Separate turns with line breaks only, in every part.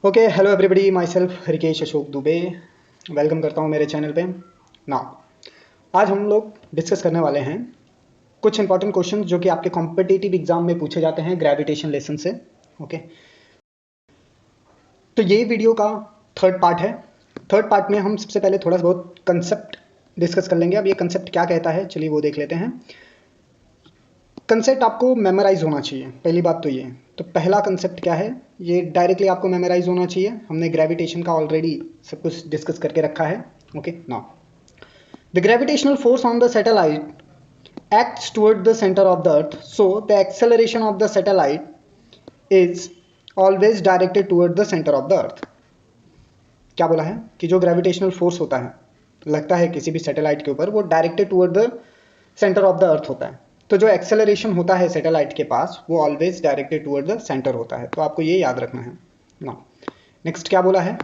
Okay, hello everybody, my self Rikesh Ashok Dubey. Welcome करता हूँ मेरे चैनल पे। नाउ आज हम लोग डिस्कस करने वाले हैं कुछ इंपॉर्टेंट क्वेश्चन जो कि आपके कॉम्पिटिटिव एग्जाम में पूछे जाते हैं ग्रेविटेशन लेसन से। ओके, तो ये वीडियो का थर्ड पार्ट है। थर्ड पार्ट में हम सबसे पहले थोड़ा बहुत कंसेप्ट डिस्कस कर लेंगे। अब ये कंसेप्ट क्या कहता है, चलिए वो देख लेते हैं। कंसेप्ट आपको मेमोराइज होना चाहिए, पहली बात तो ये। तो पहला कंसेप्ट क्या है, ये डायरेक्टली आपको मेमोराइज होना चाहिए। हमने ग्रेविटेशन का ऑलरेडी सब कुछ डिस्कस करके रखा है। Okay, now the gravitational force on the satellite acts toward the center of the earth, so the acceleration of the satellite is always directed toward the center of the earth। क्या बोला है कि जो gravitational force होता है, लगता है किसी भी सैटेलाइट के ऊपर, वो directed toward the centre of the अर्थ होता है। तो जो एक्सेलरेशन होता है सैटेलाइट के पास, वो always directed toward the centre होता है। तो आपको ये याद रखना है ना। नेक्स्ट क्या बोला है,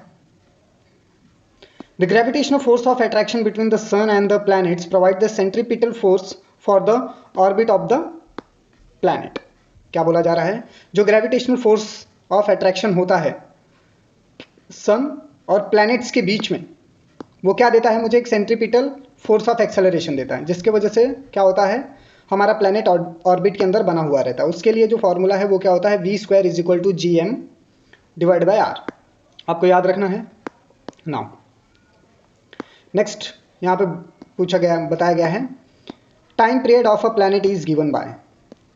the gravitational force of attraction between the sun and the planets provide the centripetal force for the orbit of the planet. क्या बोला जा रहा है, जो ग्रेविटेशनल फोर्स ऑफ अट्रैक्शन होता है सन और प्लैनेट्स के बीच में, वो क्या देता है मुझे, एक सेंट्रीपिटल फोर्स ऑफ एक्सेलरेशन देता है, जिसके वजह से क्या होता है, हमारा प्लैनेट ऑर्बिट के अंदर बना हुआ रहता है। उसके लिए जो फॉर्मूला है वो क्या होता है, v² is equal to GM divide by R। आपको याद रखना है। नाउ नेक्स्ट यहाँ पे पूछा गया, बताया गया है, time period of a planet is given bye.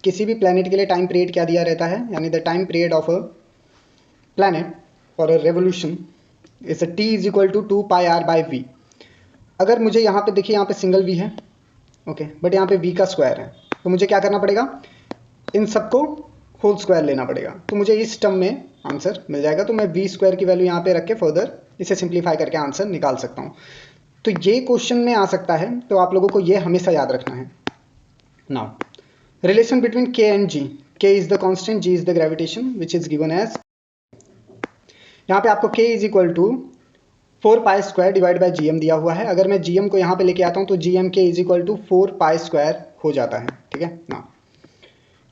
किसी भी प्लैनेट के लिए टाइम पीरियड क्या दिया रहता है, यानी the time period of a planet for a revolution is a t is equal to 2πr by v। अगर मुझे यहाँ पे देखिए, यहाँ पे सिंगल v है, ओके, बट यहाँ पे v का स्क्वायर है, तो मुझे क्या करना पड़ेगा, इन सबको होल स्क्वायर लेना पड़ेगा। तो मुझे इस टर्म में आंसर मिल जाएगा। तो मैं v² की वैल्यू यहाँ पे रख के फर्दर इसे सिंप्लीफाई करके आंसर निकाल सकता हूँ। तो ये क्वेश्चन में आ सकता है, तो आप लोगों को ये हमेशा याद रखना है। Now relation between k and g, k is the constant, g is the gravitation which is given as, यहाँ पे आपको k is equal to 4π² divide by GM दिया हुआ है। अगर मैं GM को यहाँ पे लेके आता हूँ तो GM k is equal to 4π² हो जाता है। ठीक है ना।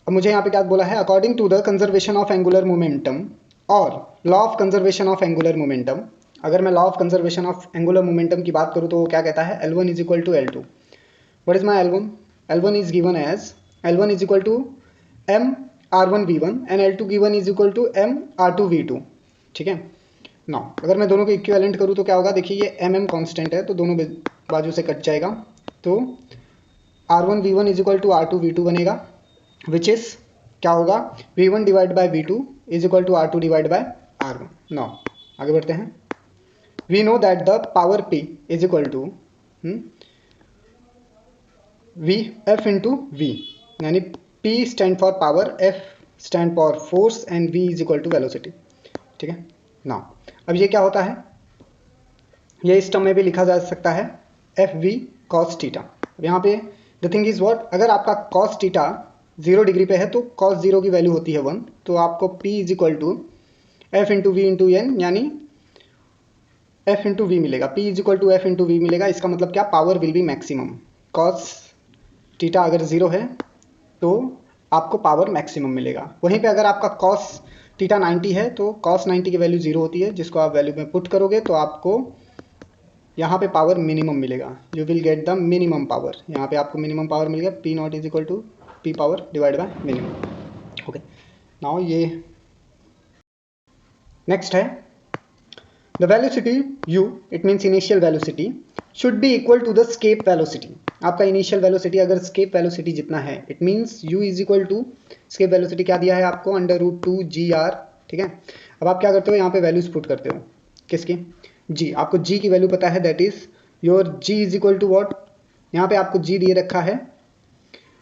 अब मुझे यहाँ पे क्या बोला है, according to the conservation of angular momentum और law of conservation of angular momentum. अगर मैं law of conservation of angular momentum की बात करूँ तो वो क्या कहता है, L1 is equal to L2। What is my L1? L1 is given as L1 is equal to M R1V1 and L2 given is equal to M R2V2। ठीक है ना। अगर मैं दोनों को इक्विवेलेंट करूँ तो क्या होगा, देखिए ये MM कांस्टेंट है तो दोनों बाजू से कट जाएगा। तो R1V1 is equal to R2V2 बनेगा, विच इज क्या होगा, V1 divide by V2 is equal to R2 divide by R1। Now आगे बढ़ते हैं। We know that the power P is equal to F into V, यानी P stand for power, F stand for force and V is equal to velocity. ठीक है now, अब ये क्या होता है, ये इस टर्म में भी लिखा जा सकता है FV cos थीटा। अब यहाँ पे द थिंग इज व्हाट, अगर आपका cos थीटा 0 डिग्री पे है तो cos 0 की वैल्यू होती है 1, तो आपको P is equal to F into V into N, यानी F इंटू वी मिलेगा। P is equal to F into V मिलेगा। इसका मतलब क्या, power will be maximum. cos theta अगर 0 है तो आपको पावर मैक्सिमम मिलेगा। वहीं पे अगर आपका cos थीटा 90 है तो cos 90 की वैल्यू 0 होती है, जिसको आप वैल्यू में पुट करोगे तो आपको यहाँ पे पावर मिनिमम मिलेगा। You will get the minimum power. यहाँ पे आपको मिनिमम पावर मिल गया, P not is equal to P power divide by minimum. Okay now ये नेक्स्ट है, the velocity u, it means initial velocity, should be equal to the escape velocity. आपका initial velocity अगर escape velocity जितना है, it means u is equal to, escape velocity क्या दिया है आपको, √2gr। ठीक है, अब आप क्या करते हो, यहाँ पे वैल्यूज पुट करते हो, किसकी, g। आपको g की वैल्यू पता है, that is your g is equal to what, यहाँ पे आपको g दिए रखा है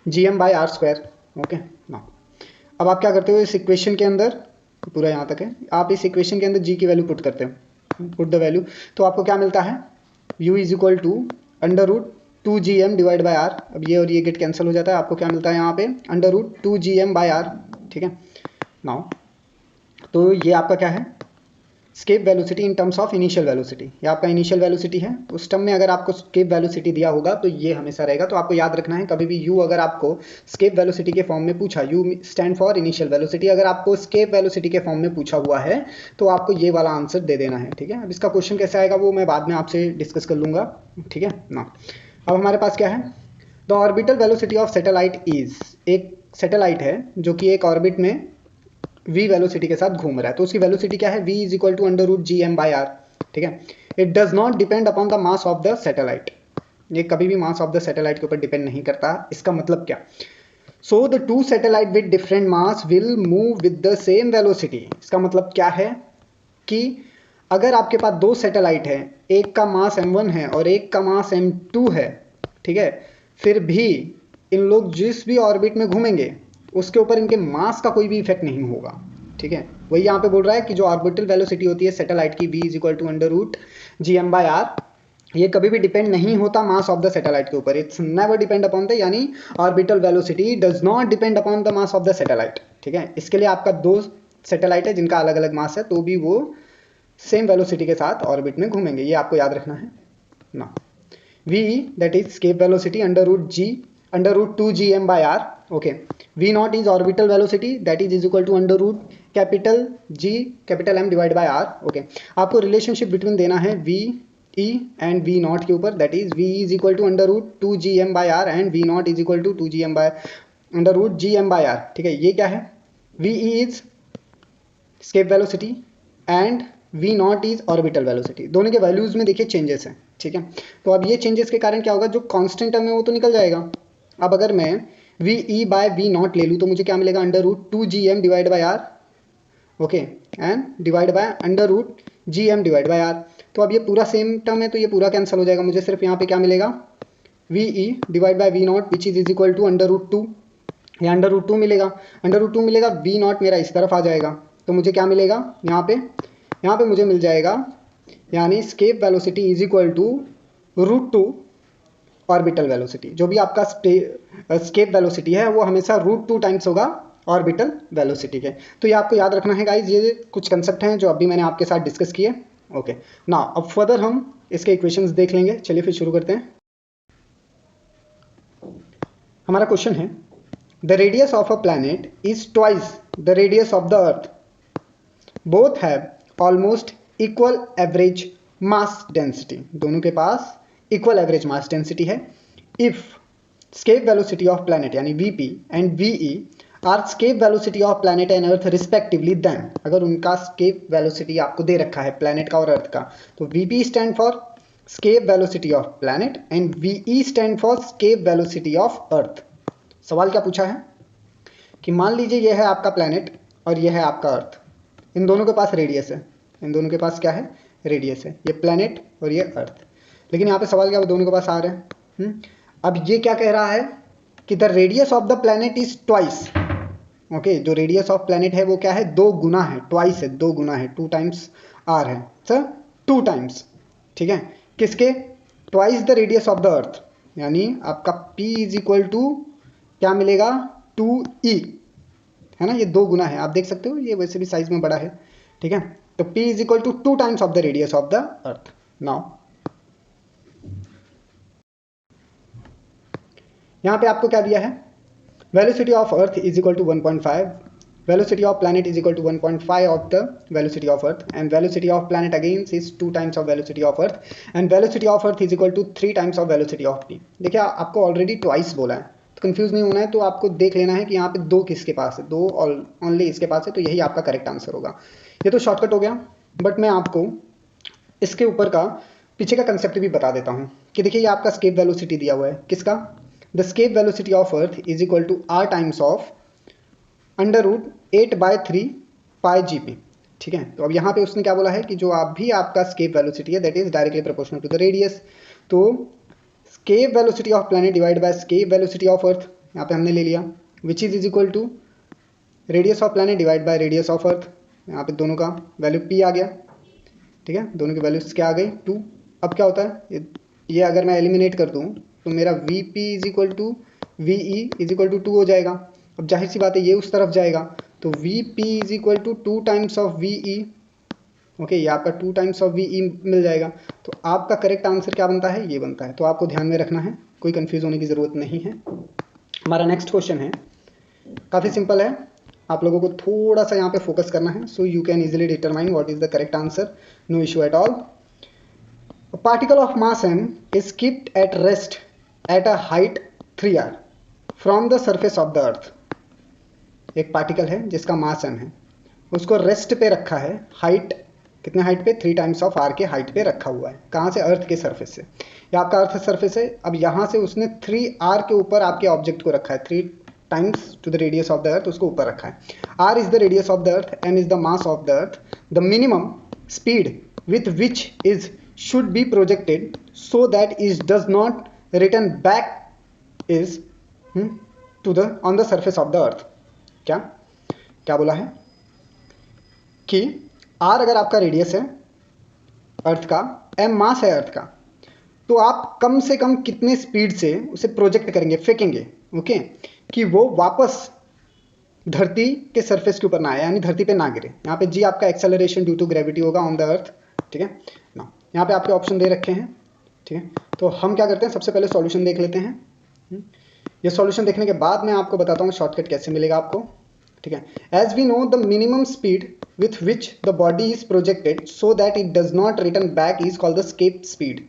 GM/r²। ओके ना, अब आप क्या करते हो, इस इक्वेशन के अंदर, पूरा यहाँ तक है, आप इस इक्वेशन के अंदर g की वैल्यू पुट करते हो, पुट द वैल्यू, तो आपको क्या मिलता है, u is equal to √2gm divide by r। अब ये और ये गेट कैंसिल हो जाता है, आपको क्या मिलता है यहाँ पे, √2gm/r। ठीक है नाउ, तो ये आपका क्या है, escape velocity in terms of initial velocity, ये आपका इनिशियल वेलोसिटी है। उस टर्म में अगर आपको स्केप वेलोसिटी दिया होगा तो ये हमेशा रहेगा। तो आपको याद रखना है कभी भी u अगर आपको स्केप वेलोसिटी के फॉर्म में पूछा, u stand for initial velocity, अगर आपको स्केप वेलोसिटी के फॉर्म में पूछा हुआ है तो आपको ये वाला आंसर दे देना है, ठीक है। अब इसका क्वेश्चन कैसे आएगा वो मैं बाद में आपसे डिस्कस कर लूँगा, ठीक है ना। अब हमारे पास क्या है, the orbital velocity of satellite is, एक सैटेलाइट है जो कि एक ऑर्बिट में v वेलोसिटी के साथ घूम रहा है, तो उसकी वेलोसिटी क्या है, v is equal to under root G M by R, ठीक है। It does not depend upon the mass of the satellite, ये कभी भी मास ऑफ द सैटेलाइट के ऊपर डिपेंड नहीं करता। इसका मतलब क्या, so the two satellite with different mass will move with the same velocity. इसका मतलब क्या है कि अगर आपके पास दो सैटेलाइट है, एक का मास m1 है और एक का मास m2 है, ठीक है, फिर भी इन लोग जिस भी ऑर्बिट में घूमेंगे उसके ऊपर इनके मास का कोई भी इफेक्ट नहीं होगा, ठीक है। वही यहाँ पे बोल रहा है कि जो ऑर्बिटल वेलोसिटी होती है सैटेलाइट की v is equal to under root G M by R, ये कभी भी डिपेंड नहीं होता मास ऑफ द सैटेलाइट के ऊपर, it's never depend upon the, यानी orbital velocity does not depend upon the mass of the satellite, ठीक है। इसके लिए आपका दो सैटेलाइट है जिनका अलग अलग मास है तो भी वो सेम वेलोसिटी के साथ ऑर्बिट में घूमेंगे, ये आपको याद रखना है ना। v that is escape velocity under root 2 gm by r, okay। v naught is orbital velocity that is equal to under root capital G capital M divided by r, okay। आपको relationship between देना है v e and v naught के ऊपर, that is v is equal to under root 2 gm by r and v naught is equal to 2 gm by under root gm by r, ठीक है। ये क्या है, v e is escape velocity and v not is orbital velocity, दोनों के values में देखिए changes हैं, ठीक है। तो अब ये चेंजेस के कारण क्या होगा, जो कांस्टेंट टर्म है वो तो निकल जाएगा। अब अगर मैं V E by V not ले लूँ तो मुझे क्या मिलेगा, under root 2 G M divide by R, okay, and divide by under root G M divide by R. तो अब ये पूरा सेम टर्म है तो ये पूरा कैंसिल हो जाएगा, मुझे सिर्फ यहाँ पे क्या मिलेगा, V E divide by V not which is equal to under root 2, या अंडर रूट 2 मिलेगा, अंडर रूट 2 मिलेगा, वी नॉट मेरा इस तरफ आ जाएगा तो मुझे क्या मिलेगा, यहाँ पे मुझे मिल जाएगा, यानी escape velocity is equal to root 2 orbital velocity. जो भी आपका स्केप वेलोसिटी है वो हमेशा रूट 2 टाइम्स होगा ऑर्बिटल वेलोसिटी के। तो ये आपको याद रखना है गाइज, ये कुछ कंसेप्ट हैं जो अभी मैंने आपके साथ डिस्कस किए, ओके ना। अब फर्दर हम इसके इक्वेशंस देख लेंगे, चलिए फिर शुरू करते हैं। हमारा क्वेश्चन है, the radius of a planet is twice the radius of the earth, both have almost equal average mass density, दोनों के पास इक्वल एवरेज मास डेंसिटी है। If escape velocity of planet यानी VP and VE are escape velocity of planet and earth respectively, then अगर उनका escape velocity आपको दे रखा है प्लैनेट का और अर्थ का, तो VP stand for escape velocity of planet and VE stand for escape velocity of earth. सवाल क्या पूछा है कि मान लीजिए यह है आपका प्लैनेट और यह है आपका अर्थ, इन दोनों के पास रेडियस है, इन दोनों के पास क्या है, रेडियस है, ये प्लैनेट और ये अर्थ। लेकिन यहाँ पे सवाल क्या, दोनों के पास आ रहे हैं। अब ये क्या कह रहा है कि the radius of the planet is twice, okay. जो रेडियस ऑफ प्लैनेट है वो क्या है, 2 गुना है, ट्वाइस है, 2 गुना है, 2 टाइम्स आर है सर, 2 टाइम्स, ठीक है, किसके, twice the radius of the अर्थ, यानी आपका P इज इक्वल टू क्या मिलेगा, 2E, है ना, ये 2 गुना है, आप देख सकते हो, ये वैसे भी साइज में बड़ा है, ठीक है। तो P is equal to 2 times of the radius of the earth. Now यहाँ पे आपको क्या दिया है, velocity of earth is equal to 1.5, velocity of planet is equal to 1.5 of the velocity of earth, and velocity of planet again is 2 times of velocity of earth, and velocity of earth is equal to 3 times of velocity of P। देखिए आपको already twice बोला है, confuse नहीं होना है, तो आपको देख लेना है कि यहाँ पे 2 किसके पास है, 2 ओनली इसके पास है, तो यही आपका करेक्ट आंसर होगा। ये तो शॉर्टकट हो गया, बट मैं आपको इसके ऊपर का पीछे का कंसेप्ट भी बता देता हूँ कि देखिए ये आपका स्केप वेलोसिटी दिया हुआ है, किसका, the escape velocity of earth is equal to R times of under root 8/3 pi GP, ठीक है। तो अब यहाँ पे उसने क्या बोला है कि जो आप भी आपका स्केप वेलोसिटी है that is directly proportional to the radius, तो escape velocity of planet divide by escape velocity of earth, यहाँ पे हमने ले लिया, which is equal to radius of planet divide by radius of earth, यहाँ पे दोनों का वैल्यू P आ गया, ठीक है, दोनों की वैल्यूज क्या आ गई, 2। अब क्या होता है, ये अगर मैं एलिमिनेट कर दूँ तो मेरा VP is equal to VE is equal to 2 हो जाएगा। अब जाहिर सी बात है ये उस तरफ जाएगा तो VP is equal to 2 times of VE, okay, ये आपका 2 टाइम्स ऑफ वी ई मिल जाएगा। तो आपका करेक्ट आंसर क्या बनता है, ये बनता है। तो आपको ध्यान में रखना है, कोई कंफ्यूज होने की ज़रूरत नहीं है। हमारा नेक्स्ट क्वेश्चन है, काफ़ी सिंपल है, आप लोगों को थोड़ा सा यहाँ पे फोकस करना है। So you can easily determine what is the correct answer, no issue at all. A particle of mass m is kept at rest at a height 3r from the surface of the earth। एक particle है जिसका मास m है, उसको rest पे रखा है, height कितने height पे, 3 टाइम्स ऑफ r के हाइट पे रखा हुआ है। कहाँ से, अर्थ के सरफेस से। या आपका अर्थ सरफेस है, अब यहाँ से उसने 3r के ऊपर आपके ऑब्जेक्ट को रखा है, 3 times to the radius of the earth, उसको ऊपर रखा है। r is the radius of the earth, m is the mass of the earth, the minimum speed with which is should be projected so that it does not return back is to the on the surface of the earth। क्या क्या बोला है कि r अगर आपका radius है अर्थ का, m मास है अर्थ का, तो आप कम से कम कितने स्पीड से उसे प्रोजेक्ट करेंगे, फेंकेंगे, ओके, कि वो वापस धरती के सरफेस के ऊपर ना आए, यानी धरती पे ना गिरे। यहाँ पे जी आपका एक्सेलरेशन ड्यू टू ग्रेविटी होगा ऑन द अर्थ, ठीक है ना। यहाँ पे आपके ऑप्शन दे रखे हैं, ठीक है। तो हम क्या करते हैं, सबसे पहले सॉल्यूशन देख लेते हैं। ये सॉल्यूशन देखने के बाद मैं आपको बताता हूँ शॉर्टकट कैसे मिलेगा आपको, ठीक है। As we know the minimum speed with which the body is projected so that it does not return back is called the escape speed.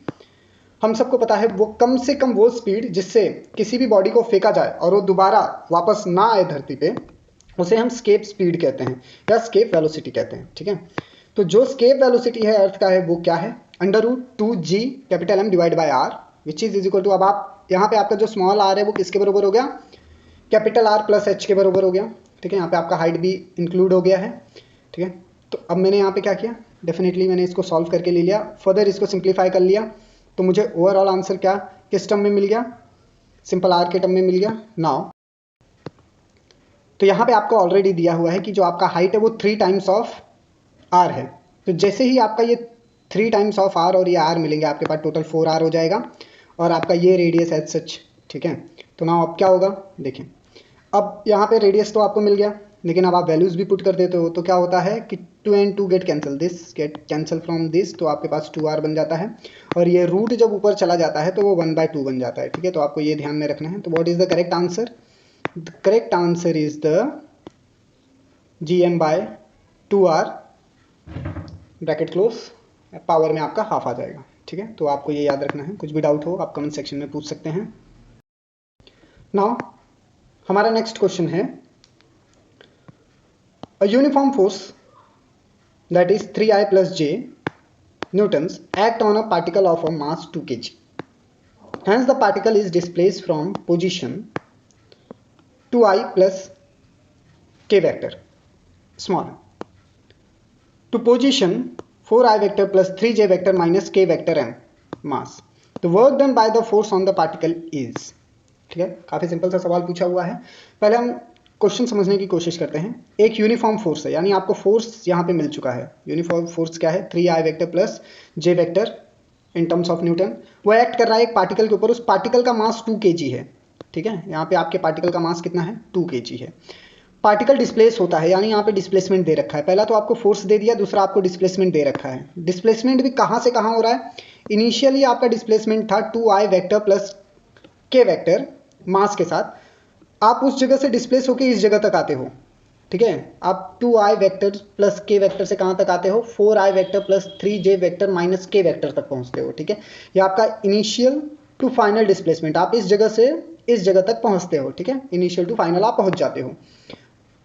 हम सबको पता है वो कम से कम वो स्पीड जिससे किसी भी बॉडी को फेंका जाए और वो दोबारा वापस ना आए धरती पे, उसे हम स्केप स्पीड कहते हैं या स्केप वेलोसिटी कहते हैं, ठीक है। तो जो स्केप वेलोसिटी है अर्थ का है वो क्या है, √2g capital M divide by r which is equal to, अब आप यहाँ पे आपका जो स्मॉल r है वो किसके बराबर हो गया, कैपिटल R प्लस h के बराबर हो गया, ठीक है। यहाँ पे आपका हाइट भी इंक्लूड हो गया है, ठीक है। तो अब मैंने यहाँ पे क्या किया, डेफिनेटली मैंने इसको सॉल्व करके ले लिया, फर्दर इसको सिंप्लीफाई कर लिया, तो मुझे ओवरऑल आंसर क्या किस टर्म में मिल गया, सिंपल r के टर्म में मिल गया। नाउ तो यहाँ पे आपको ऑलरेडी दिया हुआ है कि जो आपका हाइट है वो 3 टाइम्स ऑफ r है। तो जैसे ही आपका ये 3 टाइम्स ऑफ r और ये r मिलेंगे, आपके पास टोटल 4r हो जाएगा, और आपका ये रेडियस एज सच, ठीक है। तो ना अब क्या होगा, देखें, अब यहाँ पे रेडियस तो आपको मिल गया, लेकिन अब आप वैल्यूज़ भी पुट कर देते हो, तो क्या होता है कि 2 and 2 get cancel, this get cancel from this, तो आपके पास 2r बन जाता है, और ये रूट जब ऊपर चला जाता है तो वो 1/2 बन जाता है, ठीक है। तो आपको ये ध्यान में रखना है। तो what is the correct answer, the correct answer is the gm/2r bracket close, power में आपका हाफ आ जाएगा, ठीक है। तो आपको ये याद रखना है, कुछ भी डाउट हो आप कमेंट सेक्शन में पूछ सकते हैं। नाउ हमारा नेक्स्ट क्वेश्चन है, a uniform force that is 3i + j Newton's act on a particle of a mass 2 kg, hence the particle is displaced from position 2i + k vector small to position 4i vector + 3j vector minus k vector m mass, the work done by the force on the particle is, ठीक है। काफ़ी simple सा सवाल पूछा हुआ है। पहले हम क्वेश्चन समझने की कोशिश करते हैं। एक यूनिफॉर्म फोर्स है, यानी आपको फोर्स यहाँ पे मिल चुका है। यूनिफॉर्म फोर्स क्या है, 3i vector + j vector in terms of Newton, वो एक्ट कर रहा है एक पार्टिकल के ऊपर, उस पार्टिकल का मास 2 kg है, ठीक है। यहाँ पे आपके पार्टिकल का मास कितना है, 2 kg है। पार्टिकल डिस्प्लेस होता है, यानी यहाँ पे डिस्प्लेसमेंट दे रखा है, पहला तो आपको फोर्स दे दिया, दूसरा आपको डिस्प्लेसमेंट दे रखा है। डिस्प्लेसमेंट भी कहाँ से कहाँ हो रहा है, इनिशियली आपका डिस्प्लेसमेंट था 2i वेक्टर + k वेक्टर मास के साथ, आप उस जगह से डिस्प्लेस होकर इस जगह तक आते हो, ठीक है। आप 2i वेक्टर + k वेक्टर से कहाँ तक आते हो, 4i vector + 3j vector - k vector तक पहुँचते हो, ठीक है। ये आपका इनिशियल टू फाइनल डिस्प्लेसमेंट, आप इस जगह से इस जगह तक पहुँचते हो, ठीक है। इनिशियल टू फाइनल आप पहुँच जाते हो।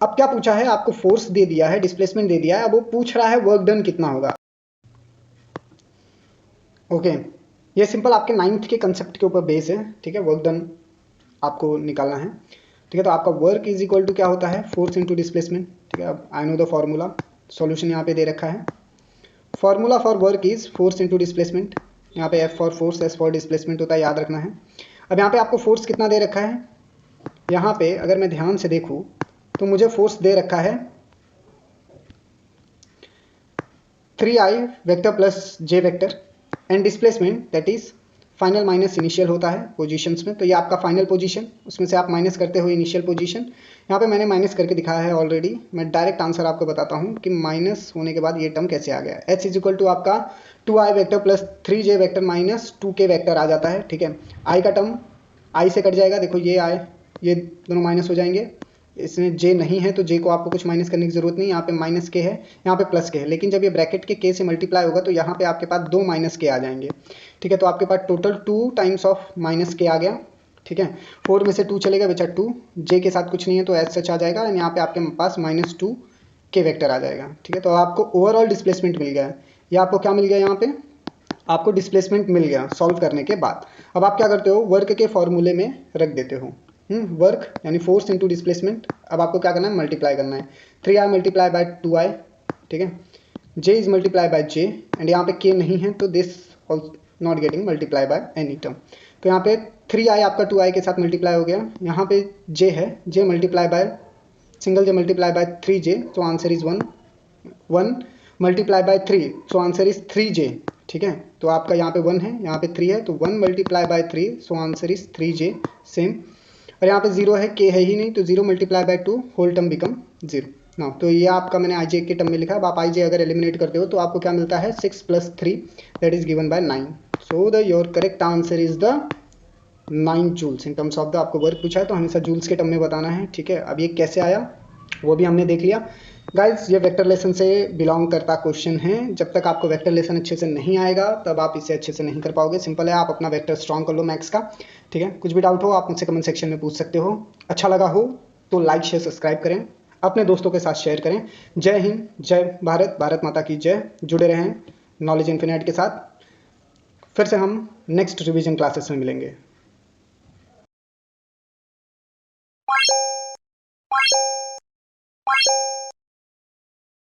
अब क्या पूछा है, आपको फोर्स दे दिया है, डिस्प्लेसमेंट दे दिया है, अब वो पूछ रहा है वर्क डन कितना होगा। ओके, ये सिंपल आपके 9th के कंसेप्ट के ऊपर बेस है, ठीक है। वर्क डन आपको निकालना है, ठीक है। तो आपका वर्क इज इक्वल टू क्या होता है, फोर्स इनटू डिस्प्लेसमेंट, ठीक है। अब I know the formula, solution यहाँ पे दे रखा है। Formula for work is force into displacement, यहाँ पे F for force, S for displacement होता है, याद रखना है। अब यहाँ पे आपको फोर्स कितना दे रखा है, यहाँ पे अगर मैं ध्यान से देखूँ तो मुझे फोर्स दे रखा है 3i vector + j vector and displacement that is final minus initial होता है पोजीशंस में, तो ये आपका फाइनल पोजीशन, उसमें से आप माइनस करते हो इनिशियल पोजीशन। यहाँ पे मैंने माइनस करके दिखाया है ऑलरेडी, मैं डायरेक्ट आंसर आपको बताता हूँ कि माइनस होने के बाद ये टर्म कैसे आ गया। h इज इक्वल टू आपका 2i vector plus 3j vector minus 2k vector आ जाता है, ठीक है। i का टर्म i से कट जाएगा, देखो ये i, ये दोनों माइनस हो जाएंगे, इसमें j नहीं है तो j को आपको कुछ माइनस करने की जरूरत नहीं, यहाँ पे माइनस के है, यहाँ पे प्लस के है, लेकिन जब ये ब्रैकेट के k से मल्टीप्लाई होगा तो यहाँ पे आपके पास 2 माइनस के आ जाएंगे, ठीक है। तो आपके पास टोटल 2 टाइम्स ऑफ माइनस के आ गया, ठीक है। 4 में से 2 चलेगा बचा 2, j के साथ कुछ नहीं है तो एज सच आ जाएगा, एंड यहाँ पे आपके पास -2 के वेक्टर आ जाएगा, ठीक है। तो आपको ओवरऑल डिस्प्लेसमेंट मिल गया है। ये आपको क्या मिल गया, यहाँ पे आपको डिस्प्लेसमेंट मिल गया सॉल्व करने के बाद। अब आप क्या करते हो, वर्क के फॉर्मूले में रख देते हो, वर्क यानी फोर्स इंटू डिस्प्लेसमेंट। अब आपको क्या करना है, मल्टीप्लाई करना है, 3i मल्टीप्लाई बाय 2i, ठीक है। j is multiply by j, and यहाँ पे k नहीं है तो this not getting multiply by any term. तो यहाँ पे 3i आपका 2i के साथ मल्टीप्लाई हो गया, यहाँ पे j है, j multiply by single j multiply by 3j, so answer is 1 multiply by 3, so answer is 3j, ठीक है। तो आपका यहाँ पे 1 है, यहाँ पे 3 है, तो 1 multiply by 3, so answer is 3j same. और यहाँ पे 0 है, k है ही नहीं, तो 0 multiply by 2 whole term become 0 ना। तो ये आपका मैंने ij के टर्म में लिखा है। अब आप ij अगर एलिमिनेट करते हो तो आपको क्या मिलता है, 6 + 3 that is given by 9। So the your correct answer is the 9 joules. In terms of the आपको वर्क पूछा है तो हमेशा जूल्स के टर्म में बताना है, ठीक है। अब ये कैसे आया वो भी हमने देख लिया। गाइज ये वेक्टर लेसन से बिलोंग करता क्वेश्चन है। जब तक आपको वेक्टर लेसन अच्छे से नहीं आएगा तब आप इसे अच्छे से नहीं कर पाओगे। सिंपल है, आप अपना वेक्टर स्ट्रॉन्ग कर लो मैथ्स का, ठीक है। कुछ भी डाउट हो आप मुझसे कमेंट सेक्शन में पूछ सकते हो। अच्छा लगा हो तो लाइक शेयर सब्सक्राइब करें, अपने दोस्तों के साथ शेयर करें। जय हिंद, जय भारत, भारत माता की जय। जुड़े रहें नॉलेज इन्फिनिट के साथ। फिर से हम नेक्स्ट रिवीजन क्लासेस में मिलेंगे।